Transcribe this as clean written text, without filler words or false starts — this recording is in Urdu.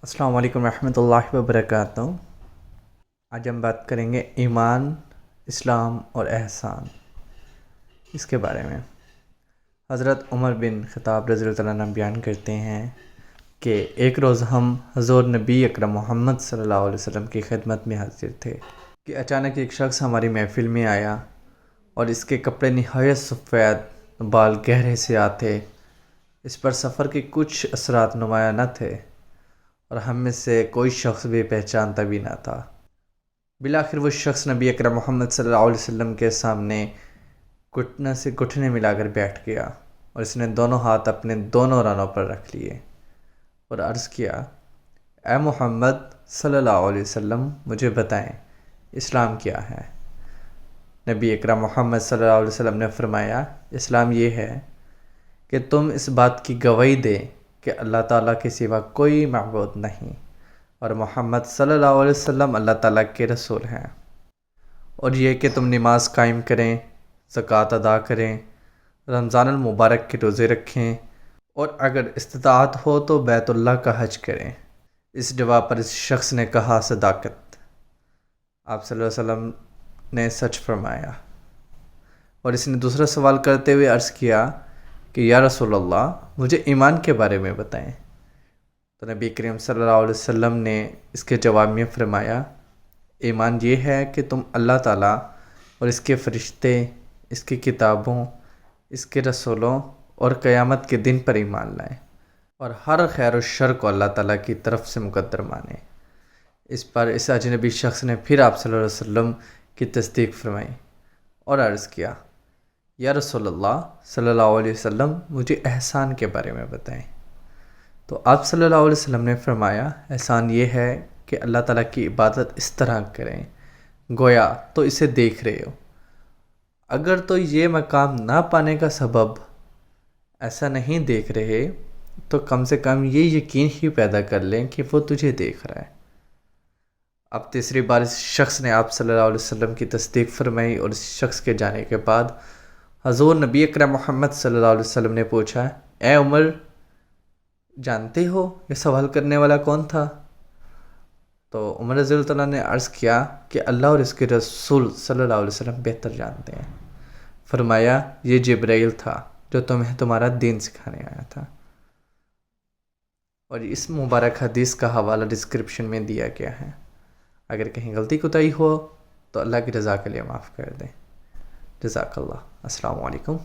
السلام علیکم ورحمۃ اللہ وبرکاتہ۔ آج ہم بات کریں گے ایمان، اسلام اور احسان، اس کے بارے میں۔ حضرت عمر بن خطاب رضی اللہ عنہ بیان کرتے ہیں کہ ایک روز ہم حضور نبی اکرم محمد صلی اللہ علیہ وسلم کی خدمت میں حاضر تھے کہ اچانک ایک شخص ہماری محفل میں آیا اور اس کے کپڑے نہایت سفید، بال گہرے سیاہ تھے۔ اس پر سفر کے کچھ اثرات نمایاں نہ تھے اور ہم میں سے کوئی شخص بھی پہچانتا بھی نہ تھا۔ بالآخر وہ شخص نبی اکرم محمد صلی اللہ علیہ وسلم کے سامنے گھٹنے سے گھٹنے ملا کر بیٹھ گیا اور اس نے دونوں ہاتھ اپنے دونوں رانوں پر رکھ لیے اور عرض کیا، اے محمد صلی اللہ علیہ وسلم، مجھے بتائیں اسلام کیا ہے؟ نبی اکرم محمد صلی اللہ علیہ وسلم نے فرمایا، اسلام یہ ہے کہ تم اس بات کی گواہی دے کہ اللہ تعالیٰ کے سوا کوئی معبود نہیں اور محمد صلی اللہ علیہ وسلم اللہ تعالیٰ کے رسول ہیں، اور یہ کہ تم نماز قائم کریں، زکوٰۃ ادا کریں، رمضان المبارک کے روزے رکھیں، اور اگر استطاعت ہو تو بیت اللہ کا حج کریں۔ اس جواب پر اس شخص نے کہا، صداقت، آپ صلی اللہ علیہ وسلم نے سچ فرمایا۔ اور اس نے دوسرا سوال کرتے ہوئے عرض کیا کہ یا رسول اللہ، مجھے ایمان کے بارے میں بتائیں۔ تو نبی کریم صلی اللہ علیہ وسلم نے اس کے جواب میں فرمایا، ایمان یہ ہے کہ تم اللہ تعالیٰ اور اس کے فرشتے، اس کی کتابوں، اس کے رسولوں اور قیامت کے دن پر ایمان لائیں اور ہر خیر و شر کو اللہ تعالیٰ کی طرف سے مقدر مانیں۔ اس پر اس اجنبی شخص نے پھر آپ صلی اللہ علیہ وسلم کی تصدیق فرمائی اور عرض کیا، یا رسول اللہ صلی اللہ علیہ وسلم، مجھے احسان کے بارے میں بتائیں۔ تو آپ صلی اللہ علیہ وسلم نے فرمایا، احسان یہ ہے کہ اللہ تعالیٰ کی عبادت اس طرح کریں گویا تو اسے دیکھ رہے ہو، اگر تو یہ مقام نہ پانے کا سبب ایسا نہیں دیکھ رہے تو کم سے کم یہ یقین ہی پیدا کر لیں کہ وہ تجھے دیکھ رہا ہے۔ اب تیسری بار اس شخص نے آپ صلی اللہ علیہ وسلم کی تصدیق فرمائی اور اس شخص کے جانے کے بعد حضور نبی اکرم محمد صلی اللہ علیہ وسلم نے پوچھا، اے عمر، جانتے ہو یہ سوال کرنے والا کون تھا؟ تو عمر رضی اللہ عنہ نے عرض کیا کہ اللہ اور اس کے رسول صلی اللہ علیہ وسلم بہتر جانتے ہیں۔ فرمایا، یہ جبرائیل تھا جو تمہیں تمہارا دین سکھانے آیا تھا۔ اور اس مبارک حدیث کا حوالہ ڈسکرپشن میں دیا گیا ہے۔ اگر کہیں غلطی کوتاہی ہو تو اللہ کی رضا کے لیے معاف کر دیں۔ جزاک اللہ۔ السلام علیکم۔